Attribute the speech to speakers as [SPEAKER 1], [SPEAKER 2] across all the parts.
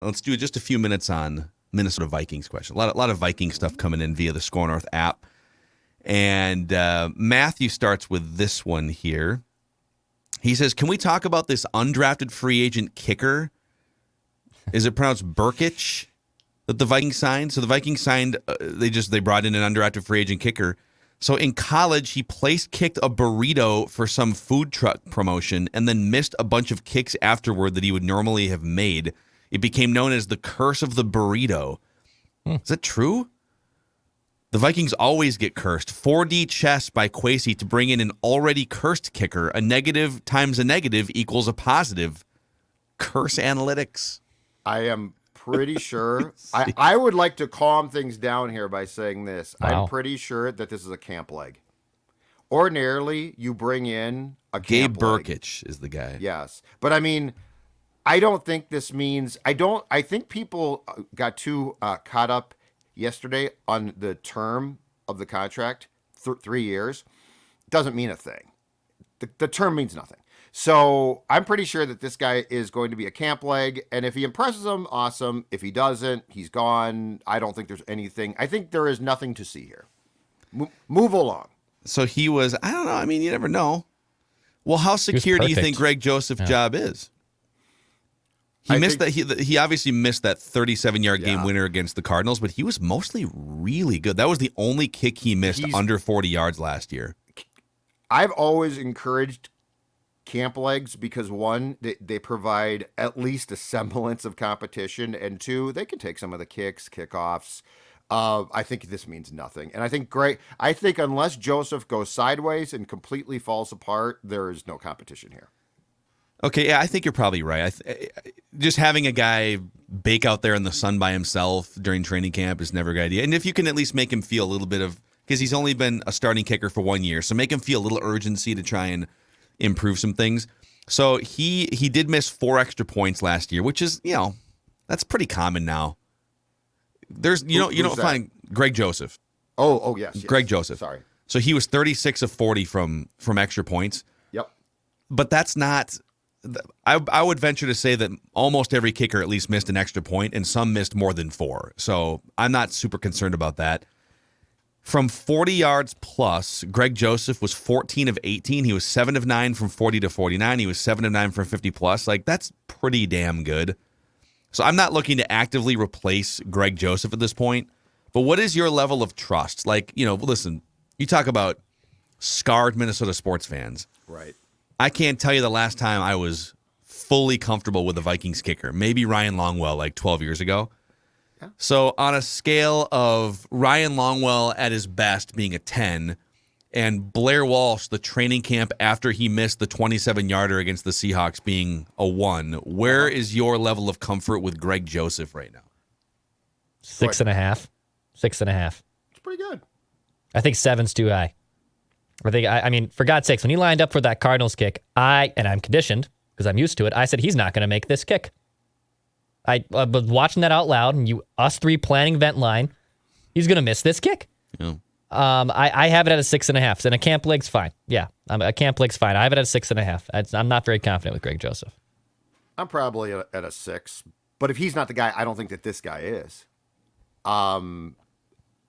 [SPEAKER 1] Let's do just a few minutes on Minnesota Vikings question. A lot of Viking stuff coming in via the Score North app. And Matthew starts with this one here. He says, can we talk about this undrafted free agent kicker? Is it pronounced Brkic that the Vikings signed? So the Vikings signed, they brought in an undrafted free agent kicker. So in college, he kicked a burrito for some food truck promotion and then missed a bunch of kicks afterward that he would normally have made. It became known as the curse of the burrito. Is that true? The Vikings always get cursed. 4D chess by Kwesi to bring in an already cursed kicker. A negative times a negative equals a positive. Curse analytics.
[SPEAKER 2] I am pretty sure. I would like to calm things down here by saying this.
[SPEAKER 3] Wow.
[SPEAKER 2] I'm pretty sure that this is a camp leg. Ordinarily, you bring in a
[SPEAKER 1] Gabe
[SPEAKER 2] camp leg.
[SPEAKER 1] Brkic is the guy.
[SPEAKER 2] Yes. But I mean, I don't think this means, I think people got too caught up yesterday on the term of the contract, 3 years. Doesn't mean a thing. The term means nothing. So I'm pretty sure that this guy is going to be a camp leg. And if he impresses them, awesome. If he doesn't, he's gone. I don't think there's anything. I think there is nothing to see here. Move along.
[SPEAKER 1] So he was, I don't know. I mean, you never know. Well, how secure do you think Greg Joseph's job is? He obviously missed that 37-yard game winner against the Cardinals, but he was mostly really good. That was the only kick he missed under 40 yards last year.
[SPEAKER 2] I've always encouraged camp legs because, one, they provide at least a semblance of competition, and two, they can take some of the kickoffs. I think this means nothing. And I think unless Joseph goes sideways and completely falls apart, there is no competition here.
[SPEAKER 1] Okay, yeah, I think you're probably right. Just having a guy bake out there in the sun by himself during training camp is never a good idea. And if you can at least make him feel a little bit of, because he's only been a starting kicker for 1 year, so make him feel a little urgency to try and improve some things. So he did miss 4 extra points last year, which is, that's pretty common now. You don't find Greg Joseph.
[SPEAKER 2] Oh yes.
[SPEAKER 1] Greg Joseph.
[SPEAKER 2] Sorry.
[SPEAKER 1] So he was 36 of 40 from extra points.
[SPEAKER 2] Yep.
[SPEAKER 1] But that's not. I would venture to say that almost every kicker at least missed an extra point, and some missed more than 4. So I'm not super concerned about that. From 40 yards plus, Greg Joseph was 14 of 18. He was 7 of 9 from 40 to 49. He was 7 of 9 from 50 plus. Like, that's pretty damn good. So I'm not looking to actively replace Greg Joseph at this point. But what is your level of trust? Like, listen, you talk about scarred Minnesota sports fans.
[SPEAKER 2] Right.
[SPEAKER 1] I can't tell you the last time I was fully comfortable with a Vikings kicker. Maybe Ryan Longwell like 12 years ago. Yeah. So on a scale of Ryan Longwell at his best being a 10 and Blair Walsh, the training camp after he missed the 27-yarder against the Seahawks, being a 1, where is your level of comfort with Greg Joseph right now?
[SPEAKER 3] 6.5. 6.5.
[SPEAKER 2] It's pretty good.
[SPEAKER 3] I think 7's too high. I mean, for God's sakes, when he lined up for that Cardinals kick, and I'm conditioned because I'm used to it, I said he's not going to make this kick. I was watching that out loud, and us 3 planning vent line, he's going to miss this kick.
[SPEAKER 1] Yeah.
[SPEAKER 3] I have it at a 6.5, and a camp leg's fine. Yeah, a camp leg's fine. I have it at a 6.5. I'm not very confident with Greg Joseph.
[SPEAKER 2] I'm probably at a 6, but if he's not the guy, I don't think that this guy is.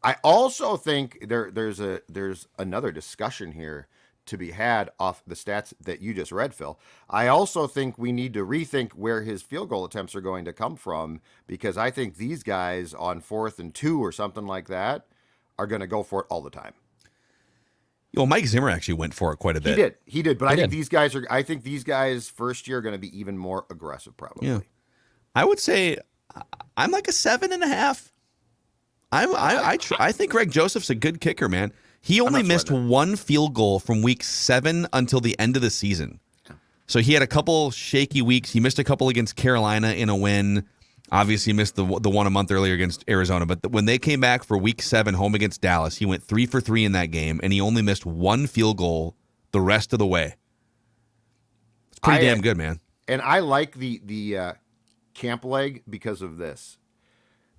[SPEAKER 2] I also think there's another discussion here to be had off the stats that you just read, Phil. I also think we need to rethink where his field goal attempts are going to come from, because I think these guys on 4th and 2 or something like that are going to go for it all the time.
[SPEAKER 1] Well, Mike Zimmer actually went for it quite a bit.
[SPEAKER 2] He did, but I think these guys first year are going to be even more aggressive probably. Yeah.
[SPEAKER 1] I would say I'm like a 7.5. I think Greg Joseph's a good kicker, man. He only missed 1 field goal from week 7 until the end of the season. So he had a couple shaky weeks. He missed a couple against Carolina in a win. Obviously missed the one a month earlier against Arizona. But when they came back for week 7 home against Dallas, he went 3 for 3 in that game, and he only missed 1 field goal the rest of the way. It's pretty damn good, man.
[SPEAKER 2] And I like the camp leg because of this.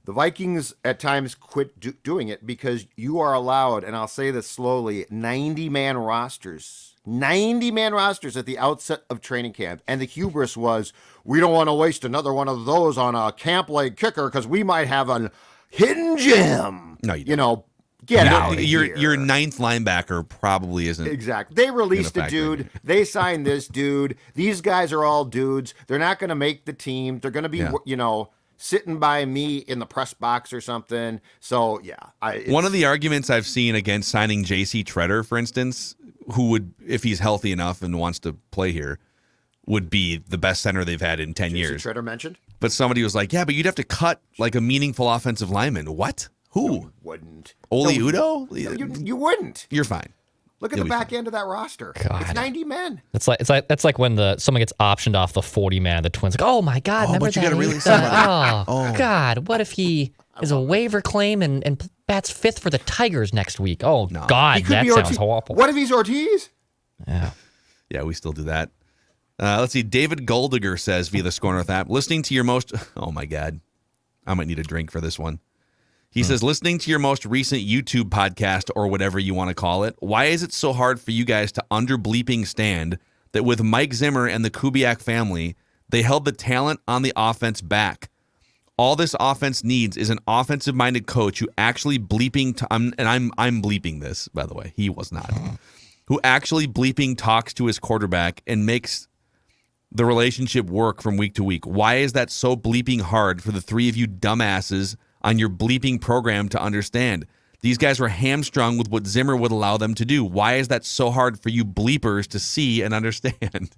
[SPEAKER 2] The Vikings at times quit doing it because you are allowed, and I'll say this slowly, 90-man rosters. 90-man rosters at the outset of training camp. And the hubris was, we don't want to waste another one of those on a camp leg kicker because we might have a hidden gem.
[SPEAKER 1] No, you don't.
[SPEAKER 2] You know, get out of here.
[SPEAKER 1] Your ninth linebacker probably isn't.
[SPEAKER 2] Exactly. They released a dude. They signed this dude. These guys are all dudes. They're not going to make the team. They're going to be, sitting by me in the press box or something. So, yeah.
[SPEAKER 1] One of the arguments I've seen against signing J.C. Treader, for instance, who would, if he's healthy enough and wants to play here, would be the best center they've had in 10 years.
[SPEAKER 2] Treader mentioned?
[SPEAKER 1] But somebody was like, yeah, but you'd have to cut like a meaningful offensive lineman. What? Who?
[SPEAKER 2] You wouldn't.
[SPEAKER 1] Oli Udo?
[SPEAKER 2] You wouldn't.
[SPEAKER 1] You're fine.
[SPEAKER 2] Look at the back end of that roster.
[SPEAKER 3] God.
[SPEAKER 2] It's 90 men.
[SPEAKER 3] That's like when someone gets optioned off the 40 man. The Twins like, oh my God, remember
[SPEAKER 1] but you
[SPEAKER 3] that?
[SPEAKER 1] gotta really somebody.
[SPEAKER 3] God, what if he is a waiver claim and bats fifth for the Tigers next week? Oh
[SPEAKER 1] No.
[SPEAKER 3] God, that sounds awful.
[SPEAKER 2] What if he's Ortiz?
[SPEAKER 1] Yeah, we still do that. Let's see. David Goldiger says via the Score North app, listening to your most. Oh my God, I might need a drink for this one. He says, listening to your most recent YouTube podcast or whatever you want to call it, why is it so hard for you guys to under-bleeping stand that with Mike Zimmer and the Kubiak family, they held the talent on the offense back? All this offense needs is an offensive-minded coach who actually bleeping, I'm bleeping this, by the way. He was not. Who actually bleeping talks to his quarterback and makes the relationship work from week to week. Why is that so bleeping hard for the three of you dumbasses on your bleeping program to understand? These guys were hamstrung with what Zimmer would allow them to do. Why is that so hard for you bleepers to see and understand?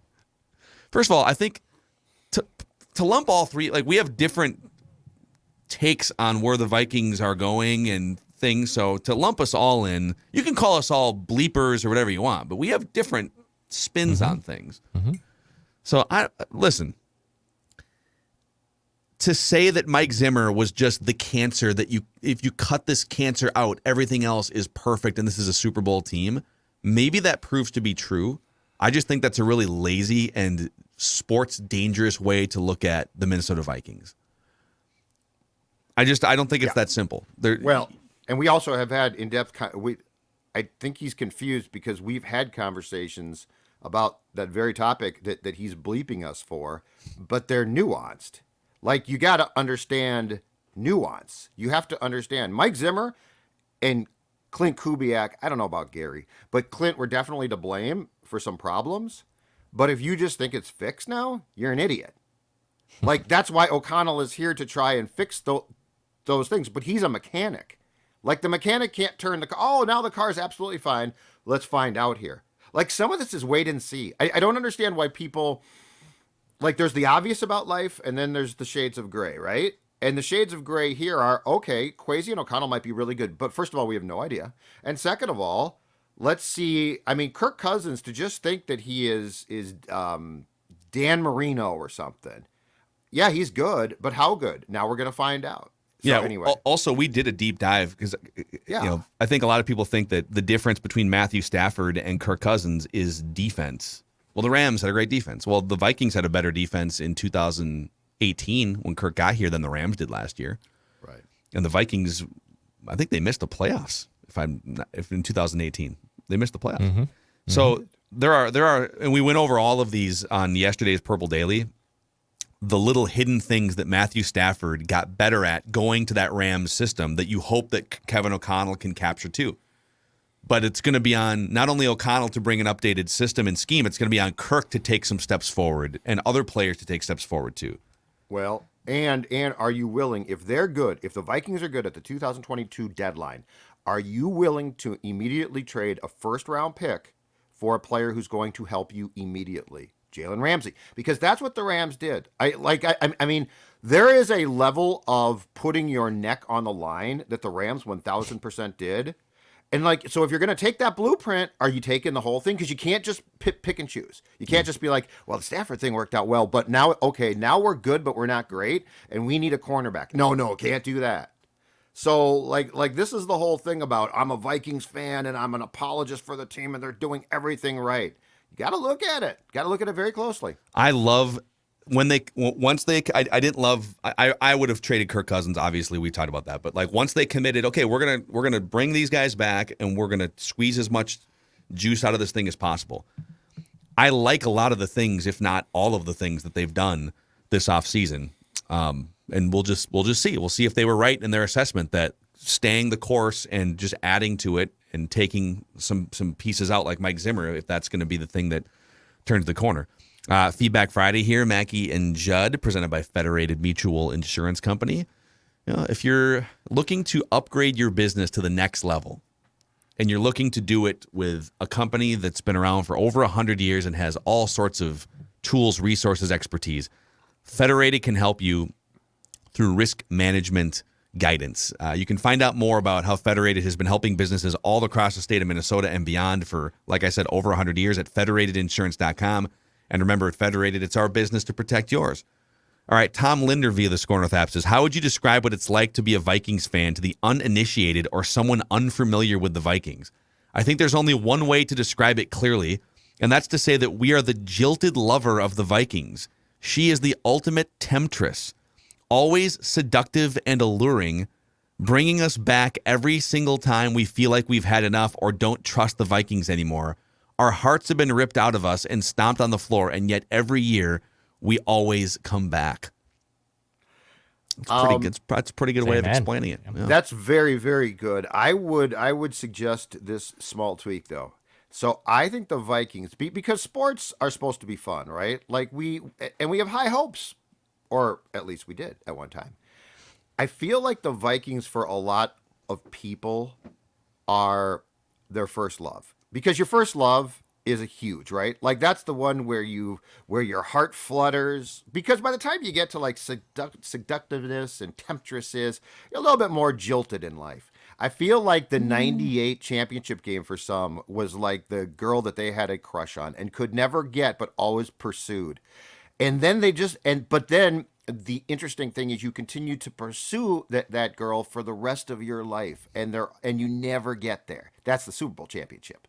[SPEAKER 1] First of all, I think to lump all three, like we have different takes on where the Vikings are going and things. So to lump us all in, you can call us all bleepers or whatever you want, but we have different spins on things. So listen. To say that Mike Zimmer was just the cancer that if you cut this cancer out, everything else is perfect and this is a Super Bowl team, maybe that proves to be true. I just think that's a really lazy and sports dangerous way to look at the Minnesota Vikings. I don't think it's that simple.
[SPEAKER 2] And we also have had in-depth. I think he's confused because we've had conversations about that very topic that he's bleeping us for, but they're nuanced. Like, you got to understand nuance. You have to understand. Mike Zimmer and Clint Kubiak, I don't know about Gary, but Clint were definitely to blame for some problems. But if you just think it's fixed now, you're an idiot. Like, that's why O'Connell is here to try and fix those things. But he's a mechanic. Like, the mechanic can't turn the car. Oh, now the car's absolutely fine. Let's find out here. Like, some of this is wait and see. I don't understand why people... Like, there's the obvious about life, and then there's the shades of gray, right? And the shades of gray here are, okay, Kwesi and O'Connell might be really good. But first of all, we have no idea. And second of all, let's see. I mean, Kirk Cousins, to just think that he is Dan Marino or something. Yeah, he's good, but how good? Now we're going to find out. So anyway.
[SPEAKER 1] Also, we did a deep dive because I think a lot of people think that the difference between Matthew Stafford and Kirk Cousins is defense. Well, the Rams had a great defense. Well, the Vikings had a better defense in 2018 when Kirk got here than the Rams did last year.
[SPEAKER 2] Right.
[SPEAKER 1] And the Vikings, I think they missed the playoffs. If in 2018 they missed the playoffs. So there are, and we went over all of these on yesterday's Purple Daily. The little hidden things that Matthew Stafford got better at going to that Rams system that you hope that Kevin O'Connell can capture too. But it's going to be on not only O'Connell to bring an updated system and scheme, it's going to be on Kirk to take some steps forward and other players to take steps forward too.
[SPEAKER 2] Well, and are you willing, if they're good, if the Vikings are good at the 2022 deadline, are you willing to immediately trade a first-round pick for a player who's going to help you immediately? Jalen Ramsey. Because that's what the Rams did. I mean, there is a level of putting your neck on the line that the Rams 1,000% did. And so if you're going to take that blueprint, are you taking the whole thing? Because you can't just pick and choose. You can't just be like, well, the Stafford thing worked out well, but now we're good, but we're not great, and we need a cornerback. No, can't do that. So like this is the whole thing about I'm a Vikings fan and I'm an apologist for the team and they're doing everything right. You got to look at it. Got to look at it very closely.
[SPEAKER 1] I love I didn't love. I would have traded Kirk Cousins. Obviously, we talked about that. But like once they committed, okay, we're gonna bring these guys back and we're gonna squeeze as much juice out of this thing as possible. I like a lot of the things, if not all of the things that they've done this offseason. And we'll just see. We'll see if they were right in their assessment that staying the course and just adding to it and taking some pieces out like Mike Zimmer, if that's going to be the thing that turns the corner. Feedback Friday here, Mackey and Judd, presented by Federated Mutual Insurance Company. If you're looking to upgrade your business to the next level and you're looking to do it with a company that's been around for over 100 years and has all sorts of tools, resources, expertise, Federated can help you through risk management guidance. You can find out more about how Federated has been helping businesses all across the state of Minnesota and beyond for, like I said, over 100 years at federatedinsurance.com. And remember, at Federated, it's our business to protect yours. All right, Tom Linder via the Score North app says, how would you describe what it's like to be a Vikings fan to the uninitiated or someone unfamiliar with the Vikings? I think there's only one way to describe it clearly, and that's to say that we are the jilted lover of the Vikings. She is the ultimate temptress, always seductive and alluring, bringing us back every single time we feel like we've had enough or don't trust the Vikings anymore. Our hearts have been ripped out of us and stomped on the floor, and yet every year we always come back. It's a pretty good way of explaining it. Yeah.
[SPEAKER 2] That's very, very good. I would suggest this small tweak, though. So I think the Vikings, because sports are supposed to be fun, right? Like we have high hopes, or at least we did at one time. I feel like the Vikings, for a lot of people, are their first love, because your first love is a huge, right? Like that's the one where your heart flutters, because by the time you get to like seductiveness and temptresses, you're a little bit more jilted in life. I feel like the 98 championship game for some was like the girl that they had a crush on and could never get, but always pursued. And then but then the interesting thing is you continue to pursue that girl for the rest of your life, and you never get there. That's the Super Bowl championship.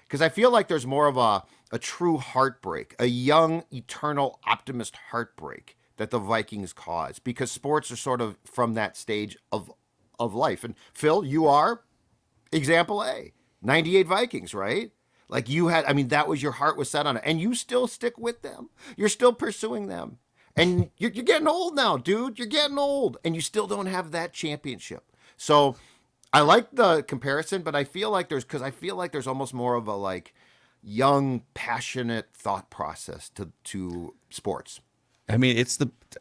[SPEAKER 2] Because I feel like there's more of a true heartbreak, a young, eternal, optimist heartbreak that the Vikings cause, because sports are sort of from that stage of life. And Phil, you are example A, 98 Vikings, right? Like that was your heart was set on it, and you still stick with them. You're still pursuing them. And you're getting old now, dude. You're getting old, and you still don't have that championship. So I like the comparison, but I feel like there's almost more of a like young, passionate thought process to sports.
[SPEAKER 1] I mean,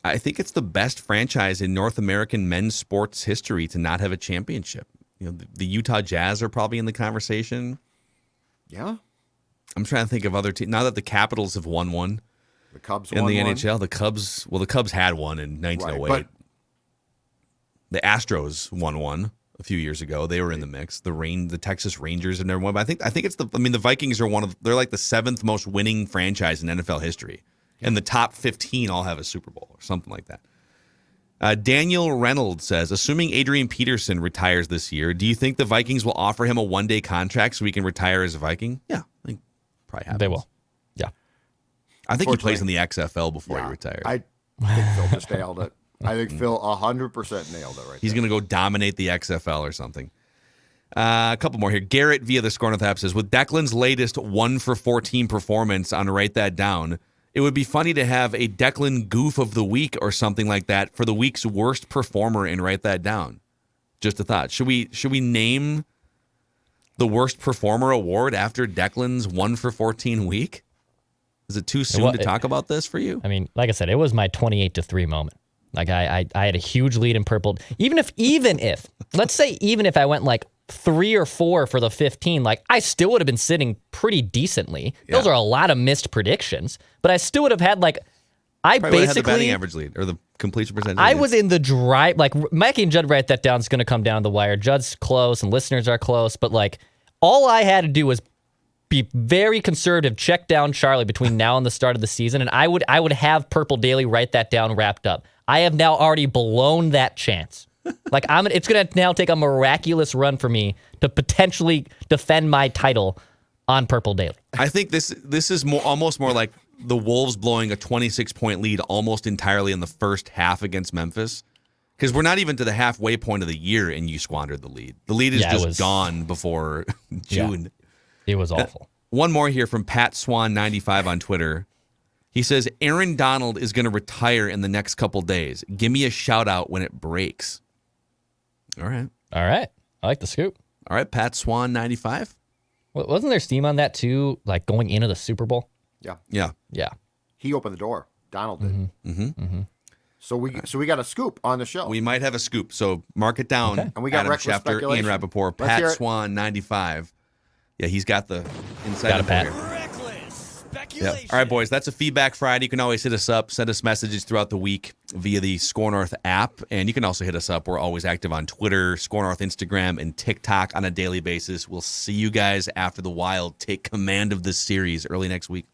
[SPEAKER 1] I think it's the best franchise in North American men's sports history to not have a championship. The Utah Jazz are probably in the conversation.
[SPEAKER 2] Yeah.
[SPEAKER 1] I'm trying to think of other teams. Now that the Capitals have won one.
[SPEAKER 2] The Cubs
[SPEAKER 1] in
[SPEAKER 2] won
[SPEAKER 1] the
[SPEAKER 2] one.
[SPEAKER 1] NHL. The Cubs had one in 1908.
[SPEAKER 2] Right,
[SPEAKER 1] the Astros won one a few years ago. They were in the mix. The Texas Rangers have never won. But I think it's the Vikings are they're like the 7th most winning franchise in NFL history. And the top 15 all have a Super Bowl or something like that. Daniel Reynolds says, assuming Adrian Peterson retires this year, do you think the Vikings will offer him a one-day contract so he can retire as a Viking? Yeah, I think probably happens.
[SPEAKER 3] They will. Yeah.
[SPEAKER 1] I think he plays in the XFL before he retires.
[SPEAKER 2] I think Phil just nailed it. I think Phil 100% nailed it right
[SPEAKER 1] He's going to go dominate the XFL or something. A couple more here. Garrett via the Score North app says, with Declan's latest 1-for-14 performance on Write That Down, it would be funny to have a Declan Goof of the Week or something like that for the week's worst performer and Write That Down. Just a thought. Should we name the worst performer award after Declan's 1-for-14 week? Is it too soon to talk about this for you?
[SPEAKER 3] I mean, like I said, it was my 28-3 moment. Like I had a huge lead in purple. Even if let's say if I went like 3 or 4 for the 15, like I still would have been sitting pretty decently. Yeah. Those are a lot of missed predictions, but I still would have had like
[SPEAKER 1] Probably had the batting average lead or the completion percentage.
[SPEAKER 3] I was in the drive. Like Mackey and Judd Write That Down is going to come down the wire. Judd's close and listeners are close, but like all I had to do was be very conservative, check down Charlie between now and the start of the season, and I would have Purple Daily Write That Down wrapped up. I have now already blown that chance. Like it's going to now take a miraculous run for me to potentially defend my title on Purple Daily.
[SPEAKER 1] I think this is almost more like the Wolves blowing a 26-point lead almost entirely in the first half against Memphis? Because we're not even to the halfway point of the year, and you squandered the lead. The lead is just gone before June.
[SPEAKER 3] It was awful.
[SPEAKER 1] One more here from Pat Swan95 on Twitter. He says, Aaron Donald is going to retire in the next couple days. Give me a shout out when it breaks. All right.
[SPEAKER 3] I like the scoop.
[SPEAKER 1] All right, Pat Swan95.
[SPEAKER 3] Wasn't there steam on that too, like going into the Super Bowl?
[SPEAKER 1] Yeah.
[SPEAKER 2] He opened the door. Donald did. So we got a scoop on the show.
[SPEAKER 1] We might have a scoop, so mark it down.
[SPEAKER 3] Okay.
[SPEAKER 2] And we got
[SPEAKER 1] Adam
[SPEAKER 2] reckless
[SPEAKER 1] Schefter,
[SPEAKER 2] speculation.
[SPEAKER 1] Ian Rappaport,
[SPEAKER 2] Let's hear
[SPEAKER 1] Pat
[SPEAKER 2] it.
[SPEAKER 1] Swan 95. Yeah, he's got the inside
[SPEAKER 3] Got it,
[SPEAKER 1] info
[SPEAKER 3] Pat.
[SPEAKER 1] here.
[SPEAKER 4] Reckless
[SPEAKER 1] Yeah.
[SPEAKER 4] speculation.
[SPEAKER 1] All right, boys, that's a Feedback Friday. You can always hit us up, send us messages throughout the week via the Score North app, and you can also hit us up. We're always active on Twitter, Score North, Instagram, and TikTok on a daily basis. We'll see you guys after the Wild take command of this series early next week.